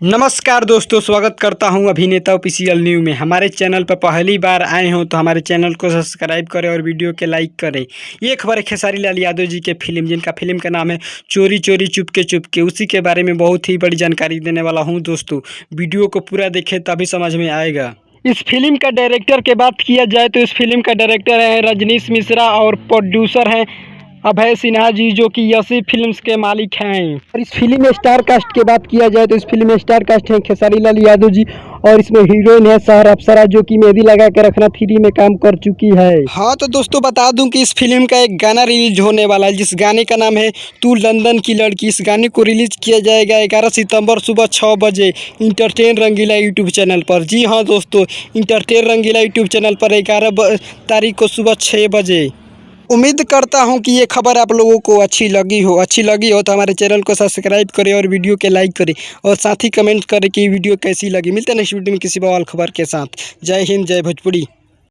नमस्कार दोस्तों, स्वागत करता हूं अभिनेता ऑफिशियल न्यू में। हमारे चैनल पर पहली बार आए हो तो हमारे चैनल को सब्सक्राइब करें और वीडियो के लाइक करें। ये खबर है खेसारी लाल यादव जी के फिल्म, जिनका फिल्म का नाम है चोरी चोरी चुपके चुपके। उसी के बारे में बहुत ही बड़ी जानकारी देने वाला हूं दोस्तों। वीडियो को पूरा देखें तभी समझ में आएगा। इस फिल्म का डायरेक्टर की बात किया जाए तो इस फिल्म का डायरेक्टर है रजनीश मिश्रा और प्रोड्यूसर हैं अभय सिन्हा जी, जो कि यशी फिल्म्स के मालिक हैं। और इस फिल्म में स्टार कास्ट की बात किया जाए तो इस फिल्म में स्टार कास्ट है खेसारी लाल यादव जी, और इसमें हीरोइन है सहर अप्सरा, जो कि मेहंदी लगा के रखना 3 में काम कर चुकी है। हाँ तो दोस्तों बता दूं कि इस फिल्म का एक गाना रिलीज होने वाला है, जिस गाने का नाम है तू लंदन की लड़की। इस गाने को रिलीज किया जाएगा 11 सितंबर सुबह 6 बजे इंटरटेन रंगीला यूट्यूब चैनल पर। जी हाँ दोस्तों, इंटरटेन रंगीला यूट्यूब चैनल पर 11 तारीख को सुबह 6 बजे। उम्मीद करता हूं कि ये खबर आप लोगों को अच्छी लगी हो तो हमारे चैनल को सब्सक्राइब करें और वीडियो के लाइक करें, और साथ ही कमेंट करें कि वीडियो कैसी लगी। मिलते हैं नेक्स्ट वीडियो में किसी बवाल खबर के साथ। जय हिंद, जय भोजपुरी।